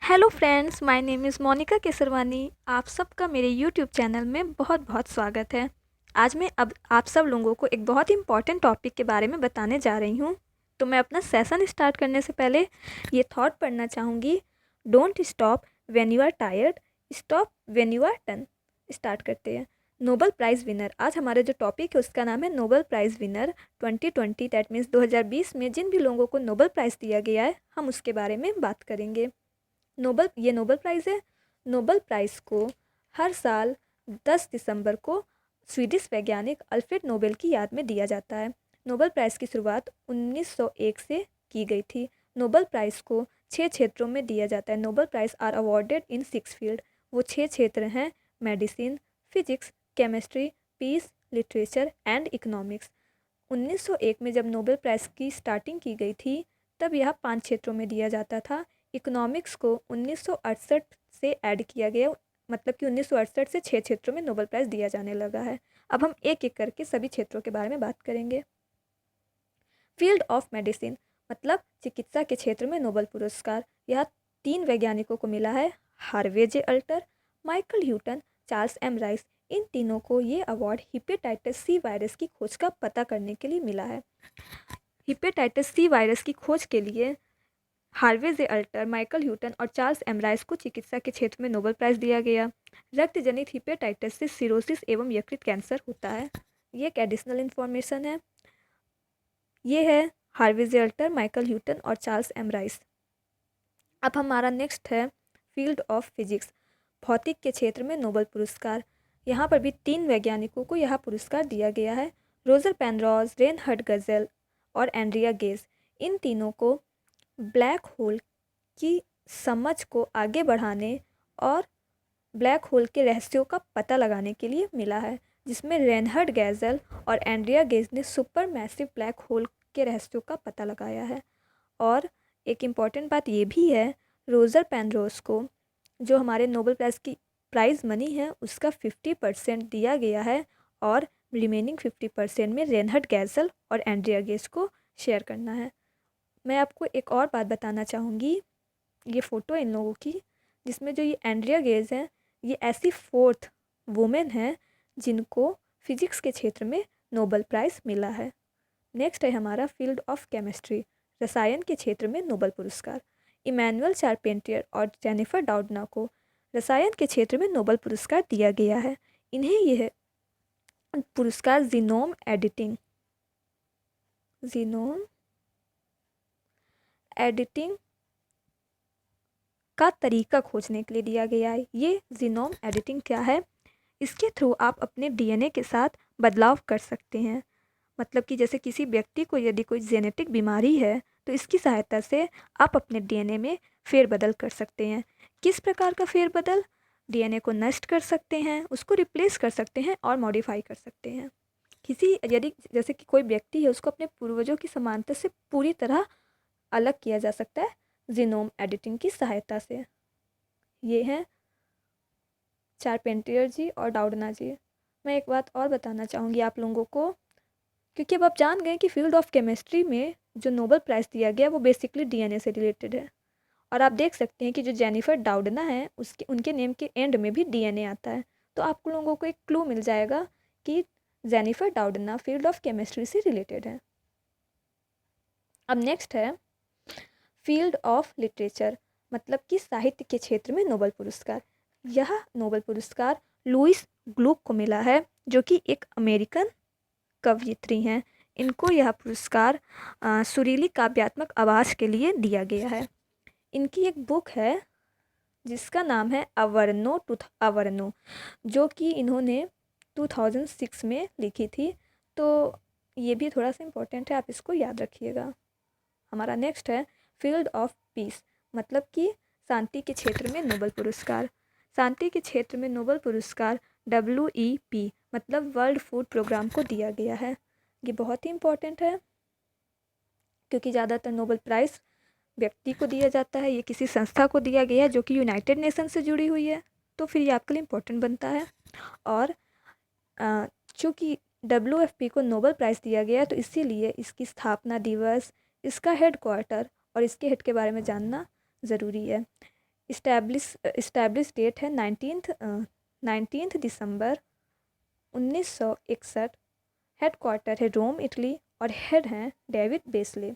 Hello friends, my name is Monika Kesarwani. आप सबका मेरे यूट्यूब चैनल में बहुत बहुत स्वागत है। आज मैं अब आप सब लोगों को एक बहुत इंपॉर्टेंट टॉपिक के बारे में बताने जा रही हूँ। तो मैं अपना सेशन स्टार्ट करने से पहले ये थॉट पढ़ना चाहूँगी। Don't stop when you are tired, stop when you are done. Start करते हैं। नोबेल प्राइज़ विनर, आज हमारा जो टॉपिक है उसका नाम है Nobel prize winner 2020, that means 2020 में जिन भी लोगों को नोबेल प्राइज़ दिया गया है हम उसके बारे में बात करेंगे। नोबेल प्राइज़ है। नोबेल प्राइज़ को हर साल 10 दिसंबर को स्वीडिश वैज्ञानिक अल्फ्रेड नोबेल की याद में दिया जाता है। नोबेल प्राइज़ की शुरुआत 1901 से की गई थी। नोबेल प्राइज़ को 6 क्षेत्रों में दिया जाता है। Nobel prize are awarded in 6 field. वो 6 क्षेत्र हैं: medicine, physics, chemistry, peace, literature and economics. 1901 में जब नोबेल प्राइज़ की स्टार्टिंग की गई थी तब यह 5 क्षेत्रों में दिया जाता था। इकोनॉमिक्स को 1968 से ऐड किया गया, मतलब कि 1968 से 6 क्षेत्रों में नोबेल प्राइज़ दिया जाने लगा है। अब हम एक एक करके सभी क्षेत्रों के बारे में बात करेंगे। फील्ड ऑफ मेडिसिन, मतलब चिकित्सा के क्षेत्र में नोबेल पुरस्कार यह 3 वैज्ञानिकों को मिला है: Harvey J Alter, Michael Houghton, Charles M Rice. इन तीनों को ये अवार्ड हिपेटाइटिस सी वायरस की खोज का पता करने के लिए मिला है। हिपेटाइटिस सी वायरस की खोज के लिए Harvey J Alter, Michael Houghton और चार्ल्स एम राइस को चिकित्सा के क्षेत्र में नोबेल प्राइज़ दिया गया। रक्त जनित हिपेटाइटिस से सिरोसिस एवं यकृत कैंसर होता है। ये एक एडिशनल इन्फॉर्मेशन है। ये है Harvey J Alter, Michael Houghton और चार्ल्स एम राइस। अब हमारा नेक्स्ट है फील्ड ऑफ फिजिक्स, भौतिक के क्षेत्र में नोबेल पुरस्कार। यहाँ पर भी 3 वैज्ञानिकों को यह पुरस्कार दिया गया है: रोजर पेनरोज, रेनहर्ड गज़ल और एंड्रिया गेज। इन तीनों को ब्लैक होल की समझ को आगे बढ़ाने और ब्लैक होल के रहस्यों का पता लगाने के लिए मिला है, जिसमें रेनहर्ड गैज़ल और एंड्रिया गेज ने सुपर मैसिव ब्लैक होल के रहस्यों का पता लगाया है। और एक इम्पॉर्टेंट बात ये भी है, रोजर पेनरोज को जो हमारे नोबेल प्राइज़ मनी है उसका 50% दिया गया है और रिमेनिंग 50% में रेनहर्ड गैज़ल और एंड्रिया गेज को शेयर करना है। मैं आपको एक और बात बताना चाहूँगी, ये फ़ोटो इन लोगों की, जिसमें जो ये एंड्रिया गेज हैं, ये ऐसी 4th वुमेन है जिनको फिजिक्स के क्षेत्र में नोबेल प्राइज़ मिला है। नेक्स्ट है हमारा फील्ड ऑफ केमिस्ट्री, रसायन के क्षेत्र में नोबेल पुरस्कार। इमैनुअल चारपेंटियर और जेनिफर डाउडना को रसायन के क्षेत्र में नोबेल पुरस्कार दिया गया है। इन्हें यह पुरस्कार जीनोम एडिटिंग का तरीका खोजने के लिए दिया गया है। ये जीनोम एडिटिंग क्या है? इसके थ्रू आप अपने डीएनए के साथ बदलाव कर सकते हैं। मतलब कि जैसे किसी व्यक्ति को यदि कोई जेनेटिक बीमारी है तो इसकी सहायता से आप अपने डीएनए में फेरबदल कर सकते हैं। किस प्रकार का फेरबदल? डीएनए को नष्ट कर सकते हैं, उसको रिप्लेस कर सकते हैं और मॉडिफाई कर सकते हैं। यदि जैसे कि कोई व्यक्ति है, उसको अपने पूर्वजों की समानता से पूरी तरह अलग किया जा सकता है जीनोम एडिटिंग की सहायता से। ये हैं चारपेंटियर जी और डाउडना जी। मैं एक बात और बताना चाहूँगी आप लोगों को, क्योंकि अब आप जान गए कि फील्ड ऑफ केमिस्ट्री में जो नोबेल प्राइज़ दिया गया वो बेसिकली डीएनए से रिलेटेड है। और आप देख सकते हैं कि जो जेनिफर डाउडना है उसके उनके नेम के एंड में भी डीएनए आता है। तो आप लोगों को एक क्लू मिल जाएगा कि जेनिफर डाउडना फील्ड ऑफ केमिस्ट्री से रिलेटेड है। अब नेक्स्ट है फील्ड ऑफ लिटरेचर, मतलब कि साहित्य के क्षेत्र में नोबेल पुरस्कार। यह नोबेल पुरस्कार लुइस ग्लुक को मिला है, जो कि एक अमेरिकन कवयित्री हैं। इनको यह पुरस्कार सुरीली काव्यात्मक आवाज़ के लिए दिया गया है। इनकी एक बुक है जिसका नाम है अवर्नो, जो कि इन्होंने 2006 में लिखी थी। तो ये भी थोड़ा सा इम्पोर्टेंट है, आप इसको याद रखिएगा। हमारा नेक्स्ट है फील्ड ऑफ पीस, मतलब कि शांति के क्षेत्र में नोबेल पुरस्कार। शांति के क्षेत्र में नोबेल पुरस्कार WEP, मतलब वर्ल्ड फूड प्रोग्राम को दिया गया है। ये बहुत ही इम्पोर्टेंट है क्योंकि ज़्यादातर नोबेल प्राइज़ व्यक्ति को दिया जाता है, ये किसी संस्था को दिया गया है जो कि यूनाइटेड नेशन से जुड़ी हुई है, तो फिर ये आपके लिए इम्पोर्टेंट बनता है। और चूँकि WFP को नोबेल प्राइज़ दिया गया है तो इसीलिए इसकी स्थापना दिवस, इसका हेड क्वार्टर और इसके हेड के बारे में जानना ज़रूरी है। इस्टेब्लिश डेट है 19 दिसंबर 1961। हेडक्वार्टर है रोम, इटली, और हेड हैं डेविड बेस्ले।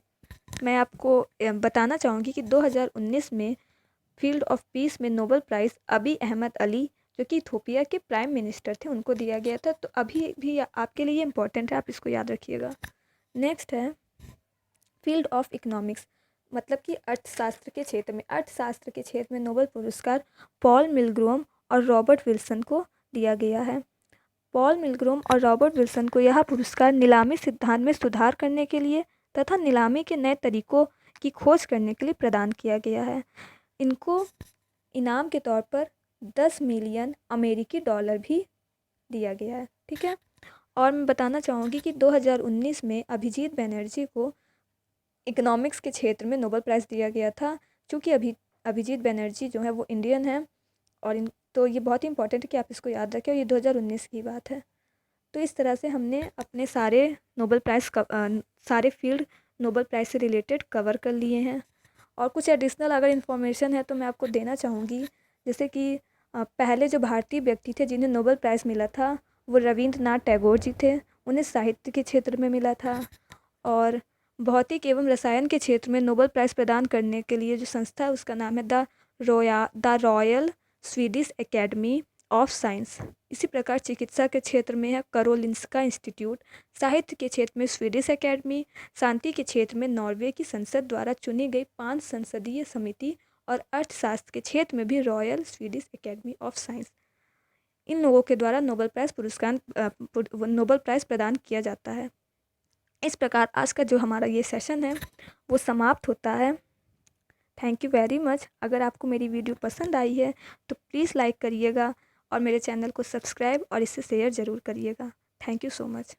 मैं आपको बताना चाहूँगी कि 2019 में फील्ड ऑफ पीस में नोबेल प्राइज़ अबी अहमद अली, जो कि इथोपिया के प्राइम मिनिस्टर थे, उनको दिया गया था। तो अभी भी आपके लिए इम्पोर्टेंट है, आप इसको याद रखिएगा। नेक्स्ट है फील्ड ऑफ इकोनॉमिक्स, मतलब कि अर्थशास्त्र के क्षेत्र में नोबेल पुरस्कार पॉल मिलग्रोम और रॉबर्ट विल्सन को दिया गया है। पॉल मिलग्रोम और रॉबर्ट विल्सन को यह पुरस्कार नीलामी सिद्धांत में सुधार करने के लिए तथा नीलामी के नए तरीकों की खोज करने के लिए प्रदान किया गया है। इनको इनाम के तौर पर 10 मिलियन अमेरिकी डॉलर भी दिया गया है। ठीक है। और मैं बताना चाहूँगी कि 2019 में अभिजीत बनर्जी को इकोनॉमिक्स के क्षेत्र में नोबेल प्राइज़ दिया गया था। चूँकि अभिजीत बनर्जी जो है वो इंडियन है, और तो ये बहुत ही इंपॉर्टेंट है कि आप इसको याद रखें, और ये 2019 की बात है। तो इस तरह से हमने अपने सारे फील्ड नोबेल प्राइज़ से रिलेटेड कवर कर लिए हैं। और कुछ एडिशनल अगर इन्फॉर्मेशन है तो मैं आपको देना चाहूँगी, जैसे कि पहले जो भारतीय व्यक्ति थे जिन्हें नोबेल प्राइज़ मिला था वो रविंद्रनाथ टैगोर जी थे। उन्हें साहित्य के क्षेत्र में मिला था। और भौतिक एवं रसायन के क्षेत्र में नोबेल प्राइज़ प्रदान करने के लिए जो संस्था है उसका नाम है the royal Swedish Academy of science. इसी प्रकार चिकित्सा के क्षेत्र में है करोलिंस्का इंस्टीट्यूट, साहित्य के क्षेत्र में स्वीडिश एकेडमी, शांति के क्षेत्र में नॉर्वे की संसद द्वारा चुनी गई 5 संसदीय समिति, और अर्थशास्त्र के क्षेत्र में भी Royal Swedish Academy of Science. इन लोगों के द्वारा नोबेल प्राइज़ प्रदान किया जाता है। इस प्रकार आज का जो हमारा ये सेशन है वो समाप्त होता है। Thank you very much. अगर आपको मेरी वीडियो पसंद आई है तो प्लीज़ लाइक करिएगा और मेरे चैनल को सब्सक्राइब और इसे शेयर ज़रूर करिएगा। Thank you so much.